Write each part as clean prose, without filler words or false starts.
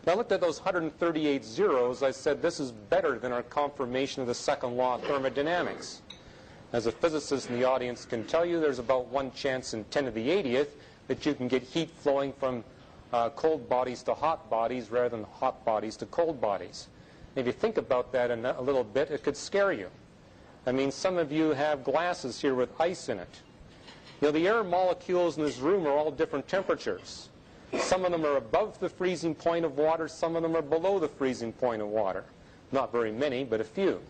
When I looked at those 138 zeros, I said this is better than our confirmation of the second law of thermodynamics. As a physicist in the audience can tell you, there's about 1 chance in 10 to the 80th that you can get heat flowing from cold bodies to hot bodies rather than hot bodies to cold bodies. And if you think about that a little bit, it could scare you. I mean, some of you have glasses here with ice in it. You know, the air molecules in this room are all different temperatures. Some of them are above the freezing point of water, some of them are below the freezing point of water. Not very many, but a few.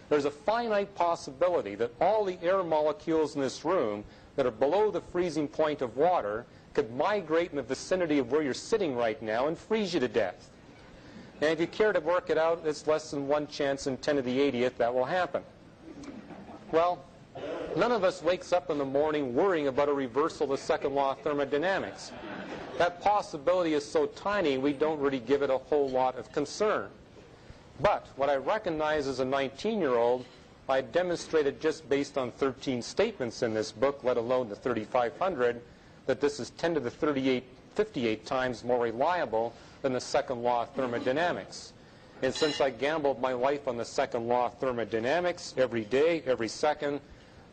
There's a finite possibility that all the air molecules in this room that are below the freezing point of water could migrate in the vicinity of where you're sitting right now and freeze you to death. And if you care to work it out, it's less than 1 chance in 10 to the 80th that will happen. Well, none of us wakes up in the morning worrying about a reversal of the second law of thermodynamics. That possibility is so tiny, we don't really give it a whole lot of concern. But what I recognize as a 19-year-old, I demonstrated just based on 13 statements in this book, let alone the 3,500, that this is 10 to the 58 times more reliable than the second law of thermodynamics. And since I gambled my life on the second law of thermodynamics every day, every second,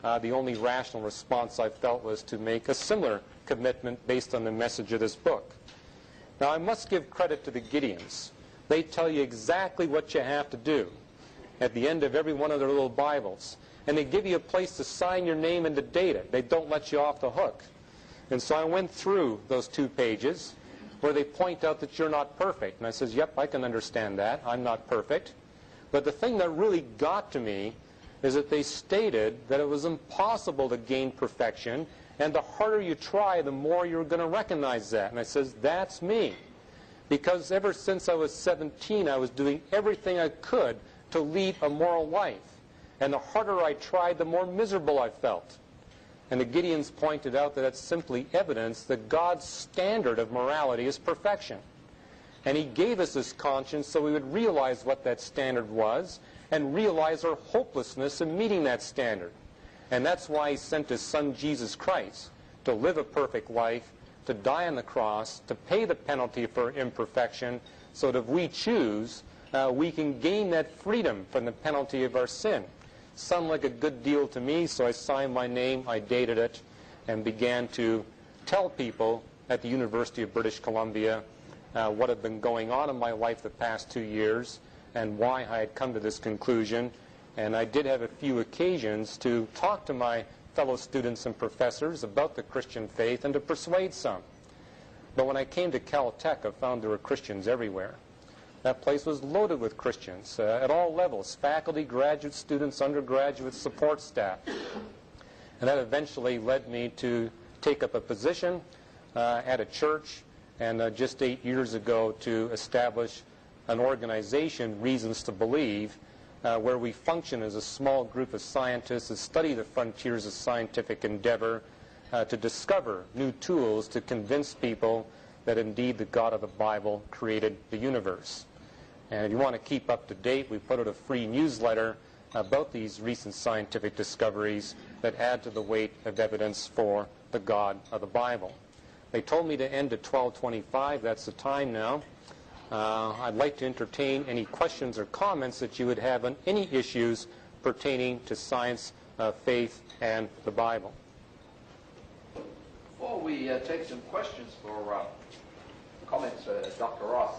the only rational response I felt was to make a similar commitment based on the message of this book. Now, I must give credit to the Gideons. They tell you exactly what you have to do at the end of every one of their little Bibles. And they give you a place to sign your name and to date it. They don't let you off the hook. And so I went through those 2 pages where they point out that you're not perfect. And I says, yep, I can understand that. I'm not perfect. But the thing that really got to me is that they stated that it was impossible to gain perfection, and the harder you try, the more you're going to recognize that. And I says, that's me. Because ever since I was 17, I was doing everything I could to lead a moral life. And the harder I tried, the more miserable I felt. And the Gideons pointed out that that's simply evidence that God's standard of morality is perfection. And he gave us this conscience so we would realize what that standard was and realize our hopelessness in meeting that standard. And that's why he sent his son Jesus Christ to live a perfect life, to die on the cross, to pay the penalty for imperfection, so that if we choose, we can gain that freedom from the penalty of our sin. Sounded like a good deal to me, so I signed my name, I dated it, and began to tell people at the University of British Columbia what had been going on in my life the past 2 years and why I had come to this conclusion. And I did have a few occasions to talk to my fellow students and professors about the Christian faith and to persuade some. But when I came to Caltech, I found there were Christians everywhere. That place was loaded with Christians at all levels, faculty, graduate students, undergraduate, support staff. And that eventually led me to take up a position at a church, and just 8 years ago to establish an organization, Reasons to Believe, where we function as a small group of scientists that study the frontiers of scientific endeavor to discover new tools to convince people that indeed the God of the Bible created the universe. And if you want to keep up to date, we put out a free newsletter about these recent scientific discoveries that add to the weight of evidence for the God of the Bible. They told me to end at 12:25. That's the time now. I'd like to entertain any questions or comments that you would have on any issues pertaining to science, faith, and the Bible. Before we take some questions for comments, Dr. Ross,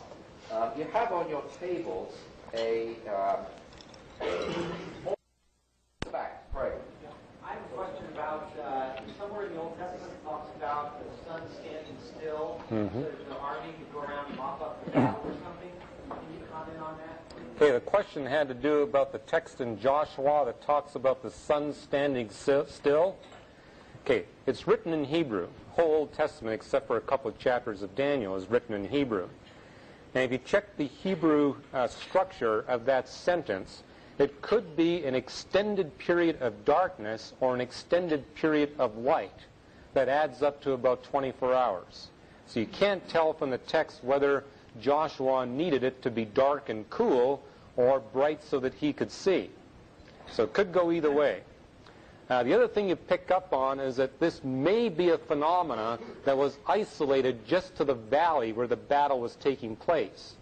you have on your tables a fact. Right. I have a question about somewhere in the Old Testament it talks about the sun standing still, so the army could go around and mop up the battle or something. Can you comment on that? Okay, the question had to do about the text in Joshua that talks about the sun standing still. Okay, it's written in Hebrew. The whole Old Testament, except for a couple of chapters of Daniel, is written in Hebrew. And if you check the Hebrew structure of that sentence, it could be an extended period of darkness or an extended period of light that adds up to about 24 hours. So you can't tell from the text whether Joshua needed it to be dark and cool or bright so that he could see. So it could go either way. The other thing you pick up on is that this may be a phenomena that was isolated just to the valley where the battle was taking place.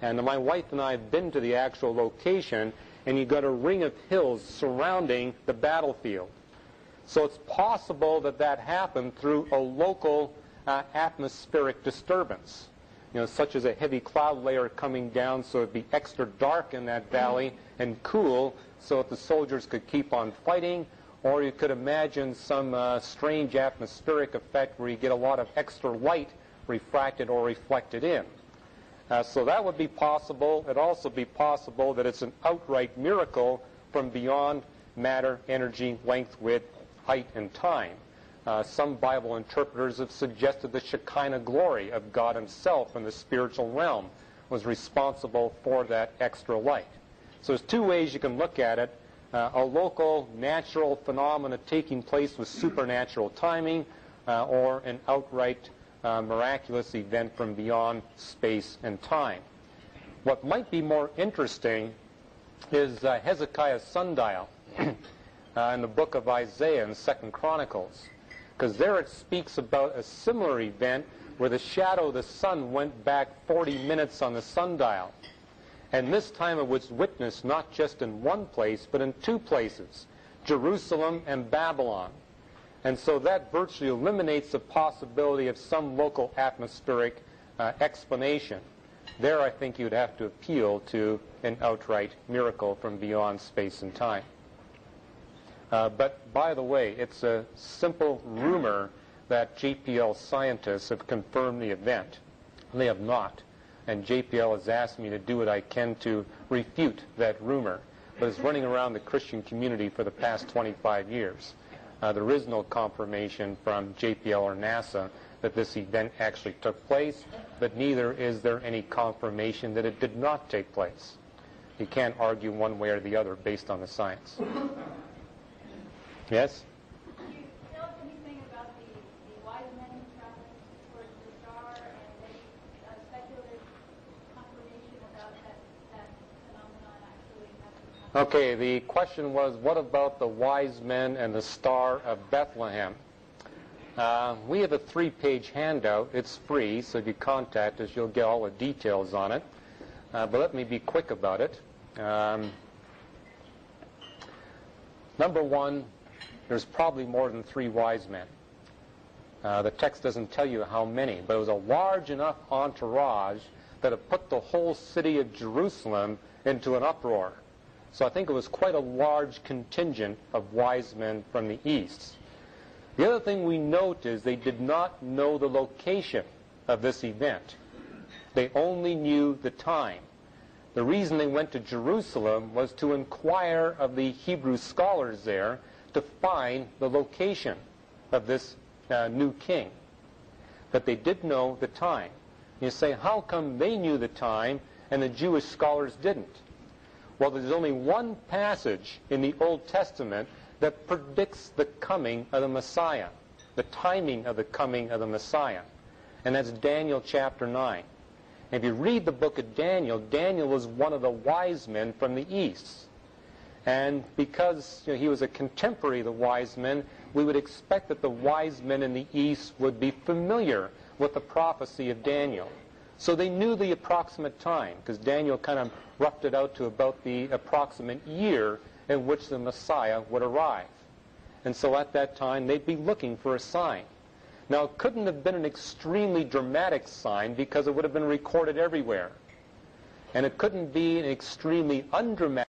And my wife and I have been to the actual location, and you've got a ring of hills surrounding the battlefield. So it's possible that that happened through a local atmospheric disturbance, such as a heavy cloud layer coming down so it'd be extra dark in that valley and cool so that the soldiers could keep on fighting. Or you could imagine some strange atmospheric effect where you get a lot of extra light refracted or reflected in. So that would be possible. It'd also be possible that it's an outright miracle from beyond matter, energy, length, width, height, and time. Some Bible interpreters have suggested the Shekinah glory of God himself in the spiritual realm was responsible for that extra light. So there's two ways you can look at it. A local natural phenomena taking place with supernatural timing, or an outright miraculous event from beyond space and time. What might be more interesting is Hezekiah's sundial in the book of Isaiah and 2 Chronicles, because there it speaks about a similar event where the shadow of the sun went back 40 minutes on the sundial. And this time it was witnessed not just in one place, but in two places, Jerusalem and Babylon. And so that virtually eliminates the possibility of some local atmospheric explanation. There I think you'd have to appeal to an outright miracle from beyond space and time. But by the way, it's a simple rumor that JPL scientists have confirmed the event. They have not. And JPL has asked me to do what I can to refute that rumor. But it's running around the Christian community for the past 25 years. There is no confirmation from JPL or NASA that this event actually took place, but neither is there any confirmation that it did not take place. You can't argue one way or the other based on the science. Yes? Can you tell us anything about the wise men traveling towards the star and any speculative confirmation about that phenomenon actually happening? Okay, the question was, what about the wise men and the Star of Bethlehem? We have a 3-page handout. It's free, so if you contact us, you'll get all the details on it. But let me be quick about it. Number one, there's probably more than 3 wise men. The text doesn't tell you how many, but it was a large enough entourage that it put the whole city of Jerusalem into an uproar. So I think it was quite a large contingent of wise men from the east. The other thing we note is they did not know the location of this event. They only knew the time. The reason they went to Jerusalem was to inquire of the Hebrew scholars there to find the location of this new king. But they did know the time. You say, how come they knew the time and the Jewish scholars didn't? Well, there's only one passage in the Old Testament that predicts the coming of the Messiah, the timing of the coming of the Messiah. And that's Daniel chapter 9. And if you read the book of Daniel, Daniel was one of the wise men from the east. And because he was a contemporary of the wise men, we would expect that the wise men in the east would be familiar with the prophecy of Daniel. So they knew the approximate time, because Daniel kind of roughed it out to about the approximate year in which the Messiah would arrive. And so at that time, they'd be looking for a sign. Now, it couldn't have been an extremely dramatic sign because it would have been recorded everywhere. And it couldn't be an extremely undramatic